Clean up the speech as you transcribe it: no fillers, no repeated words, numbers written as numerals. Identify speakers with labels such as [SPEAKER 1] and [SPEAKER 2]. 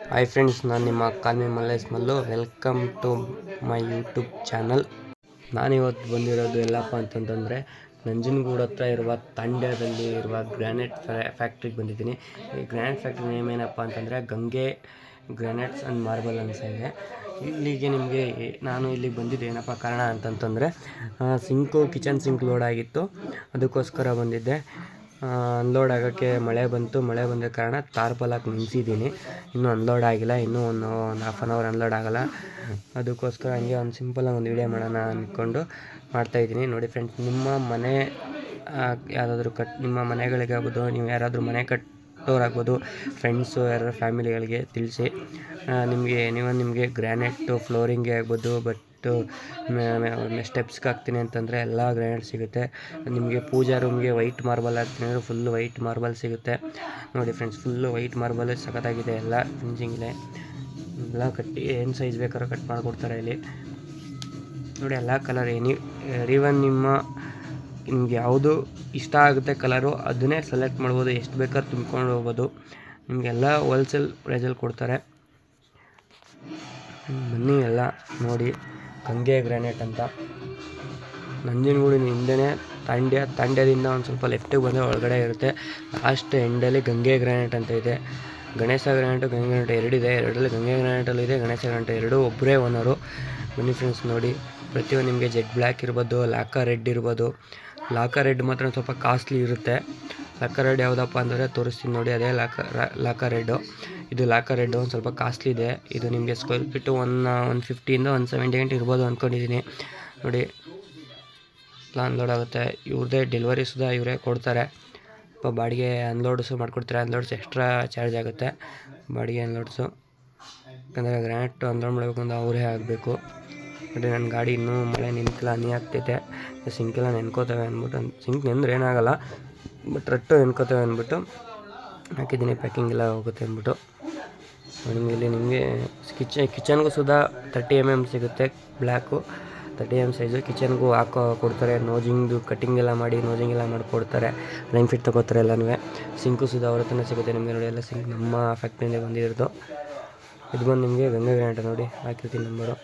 [SPEAKER 1] Hi friends, ನಾನು ನಿಮ್ಮ call me Mallesh Mallu. Welcome to my YouTube channel. ನಾನಿವತ್ತು ಬಂದಿರೋದು ಎಲ್ಲಪ್ಪ ಅಂತಂತಂದರೆ ನಂಜನಗೂಡು ಹತ್ರ ಇರುವ ತಾಂಡ್ಯದಲ್ಲಿ ಇರುವ ಗ್ರಾನೈಟ್ ಫ್ಯಾಕ್ಟ್ರಿಗೆ ಬಂದಿದ್ದೀನಿ. ಈ ಗ್ರಾನೈಟ್ ಫ್ಯಾಕ್ಟ್ರಿ ನೇಮ್ ಏನಪ್ಪ ಅಂತಂದರೆ ಗಂಗೆ ಗ್ರಾನೈಟ್ಸ್ ಆ್ಯಂಡ್ ಮಾರ್ಬಲ್ ಅಂತ ಇದೆ. ಇಲ್ಲಿಗೆ ನಿಮಗೆ ನಾನು ಇಲ್ಲಿಗೆ ಬಂದಿದ್ದೆ ಏನಪ್ಪ ಕಾರಣ ಅಂತಂತಂದರೆ ಕಿಚನ್ ಸಿಂಕ್ ಲೋಡ್ ಆಗಿತ್ತು, ಅದಕ್ಕೋಸ್ಕರ ಬಂದಿದ್ದೆ. ಅನ್ಲೋಡ್ ಆಗೋಕ್ಕೆ ಮಳೆ ಬಂದ ಕಾರಣ ತಾರ್ಪಲ್ ಹಾಕಿ ನಿಲ್ಲಿಸಿದ್ದೀನಿ. ಇನ್ನೂ ಅನ್ಲೋಡ್ ಆಗಿಲ್ಲ, ಇನ್ನೂ ಒಂದು ಹಾಫ್ ಆನ್ ಅವರ್ ಅನ್ಲೋಡ್ ಆಗೋಲ್ಲ. ಅದಕ್ಕೋಸ್ಕರ ಹಂಗೆ ಒಂದು ಸಿಂಪಲಾಗಿ ಒಂದು ವೀಡಿಯೋ ಮಾಡೋಣ ಅಂದ್ಕೊಂಡು ಮಾಡ್ತಾಯಿದ್ದೀನಿ. ನೋಡಿ ಫ್ರೆಂಡ್ಸ್, ನಿಮ್ಮ ಮನೆ ಯಾವುದಾದ್ರೂ ನಿಮ್ಮ ಮನೆಗಳಿಗೆ ಆಗ್ಬೋದು, ನೀವು ಯಾರಾದರೂ ಮನೆ ಕಟ್ಟೋರಾಗ್ಬೋದು, ಫ್ರೆಂಡ್ಸು ಯಾರು ಫ್ಯಾಮಿಲಿಗಳಿಗೆ ತಿಳಿಸಿ. ನಿಮಗೆ ಗ್ರಾನೈಟು ಫ್ಲೋರಿಂಗೇ ಆಗ್ಬೋದು, ಸ್ಟೆಪ್ಸ್ಗೆ ಹಾಕ್ತೀನಿ ಅಂತಂದರೆ ಎಲ್ಲ ಗ್ರಾನೈಟ್ ಸಿಗುತ್ತೆ. ನಿಮಗೆ ಪೂಜಾ ರೂಮ್ಗೆ ವೈಟ್ ಮಾರ್ಬಲ್ ಹಾಕ್ತೀನಿ ಅಂದರೆ ಫುಲ್ಲು ವೈಟ್ ಮಾರ್ಬಲ್ ಸಿಗುತ್ತೆ. ನೋಡಿ ಫ್ರೆಂಡ್ಸ್, ಫುಲ್ಲು ವೈಟ್ ಮಾರ್ಬಲ್ ಸಖತ್ತಾಗಿದೆ. ಎಲ್ಲ ಫಿನಿಶಿಂಗ್ ಇದೆ, ಎಲ್ಲ ಕಟ್ಟಿ ಏನು ಸೈಜ್ ಬೇಕಾದ್ರೂ ಕಟ್ ಮಾಡಿಕೊಡ್ತಾರೆ ಇಲ್ಲಿ. ನೋಡಿ ಎಲ್ಲ ಕಲರ್ ಈವನ್ ನಿಮ್ಗೆ ಯಾವುದು ಇಷ್ಟ ಆಗುತ್ತೆ ಕಲರು, ಅದನ್ನೇ ಸೆಲೆಕ್ಟ್ ಮಾಡ್ಬೋದು. ಎಷ್ಟು ಬೇಕಾದ್ರೂ ತುಂಬ್ಕೊಂಡು ಹೋಗ್ಬೋದು. ನಿಮಗೆಲ್ಲ ಹೋಲ್ಸೇಲ್ ಪ್ರೈಸಲ್ಲಿ ಕೊಡ್ತಾರೆ. ಬನ್ನಿ ಎಲ್ಲ ನೋಡಿ. ಗಂಗೆ ಗ್ರಾನೈಟ್ ಅಂತ ನಂಜನಗೂಡಿನ ಹಿಂದೆಯೇ ತಾಂಡ್ಯದಿಂದ ಒಂದು ಸ್ವಲ್ಪ ಲೆಫ್ಟಿಗೆ ಬಂದರೆ ಒಳಗಡೆ ಇರುತ್ತೆ. ಲಾಸ್ಟ್ ಎಂಡಲ್ಲಿ ಗಂಗೆ ಗ್ರಾನೈಟ್ ಅಂತ ಇದೆ. ಗಣೇಶ ಗ್ರಾನೈಟು ಗಂಗೆ ಗ್ರಾನೈಟ್ ಎರಡಿದೆ. ಎರಡರಲ್ಲಿ ಗಂಗೆ ಗ್ರಾನೈಟಲ್ಲಿ ಇದೆ, ಗಣೇಶ ಗ್ರಾನೈಟ್ ಎರಡೂ ಒಬ್ಬರೇ ಓನರು. ಬನ್ನಿ ಫ್ರೆಂಡ್ಸ್ ನೋಡಿ. ಪ್ರತಿಯೊಂದು ನಿಮಗೆ ಜೆಡ್ ಬ್ಲ್ಯಾಕ್ ಇರ್ಬೋದು, ಲಾಕರ್ ರೆಡ್ ಇರ್ಬೋದು. ಲಾಕರ್ ರೆಡ್ ಮಾತ್ರ ಸ್ವಲ್ಪ ಕಾಸ್ಟ್ಲಿ ಇರುತ್ತೆ. ಲಾಕರ್ ರೆಡ್ ಯಾವುದಪ್ಪ ಅಂದರೆ ತೋರಿಸ್ತೀನಿ ನೋಡಿ. ಅದೇ ಲಾಕರ್ ರೆಡ್ಡು. ಇದು ಲಾಕರ್ ರೆಡ್ಡು ಒಂದು ಸ್ವಲ್ಪ ಕಾಸ್ಟ್ಲಿ ಇದೆ. ಇದು ನಿಮಗೆ ಸ್ಕ್ವೇರ್ ಫೀಟು 150ಇಂದ 170 ಗಂಟೆ ಇರ್ಬೋದು ಅಂದ್ಕೊಂಡಿದ್ದೀನಿ. ನೋಡಿ ಅನ್ಲೋಡ್ ಆಗುತ್ತೆ. ಇವ್ರದ್ದೇ ಡೆಲಿವರಿ ಸುಧಾ ಇವರೇ ಕೊಡ್ತಾರೆ. ಬಾಡಿಗೆ ಅನ್ಲೋಡ್ಸು ಮಾಡಿಕೊಡ್ತಾರೆ. ಅನ್ಲೋಡ್ಸ್ ಎಕ್ಸ್ಟ್ರಾ ಚಾರ್ಜ್ ಆಗುತ್ತೆ, ಬಾಡಿಗೆ ಅನ್ಲೋಡ್ಸು. ಯಾಕಂದರೆ ಗ್ರಾನೈಟ್ ಅನ್ಲೋಡ್ ಮಾಡಬೇಕು ಅಂತ ಅವರೇ ಆಗಬೇಕು. ನೋಡಿ ನನ್ನ ಗಾಡಿ ಇನ್ನೂ ಮಳೆ ನಿಂತಿಲ್ಲ, ಹನಿ ಆಗ್ತೈತೆ. ಸಿಂಕೆಲ್ಲ ನೆನ್ಕೋತವೆ ಅಂದ್ಬಿಟ್ಟು, ಸಿಂಕ್ ನೆಂದ್ರೆ ಏನಾಗಲ್ಲ, ಬಟ್ ರಟ್ಟು ನೆನ್ಕೋತವೆ ಅಂದ್ಬಿಟ್ಟು ಹಾಕಿದ್ದೀನಿ. ಪ್ಯಾಕಿಂಗ್ ಎಲ್ಲ ಹೋಗುತ್ತೆ ಅಂದ್ಬಿಟ್ಟು. ನಿಮಗೆ ಕಿಚನ್ಗೂ ಸುಧಾ 30 mm ಸಿಗುತ್ತೆ ಬ್ಲ್ಯಾಕು. 30 mm ಸೈಜು ಕಿಚನ್ಗೂ ಕೊಡ್ತಾರೆ. ನೋಜಿಂಗ್ದು ಕಟ್ಟಿಂಗ್ ಎಲ್ಲ ಮಾಡಿಕೊಡ್ತಾರೆ. 9 ಫೀಟ್ ತೊಗೋತಾರೆ ಎಲ್ಲನೂ. ಸಿಂಕು ಸುಧಾ ಅವ್ರ ಹತ್ರನೇ ಸಿಗುತ್ತೆ ನಿಮಗೆ. ನೋಡಿ ಎಲ್ಲ ಸಿಂಕ್ ನಮ್ಮ ಫ್ಯಾಕ್ಟ್ರಿಯಿಂದ ಬಂದಿರೋದು. ಇದು ಬಂದು ನಿಮಗೆ ಗಂಗೆ ಗ್ರಾನೈಟ್ ನೋಡಿ, ಹಾಕಿರ್ತೀನಿ ನಂಬರು.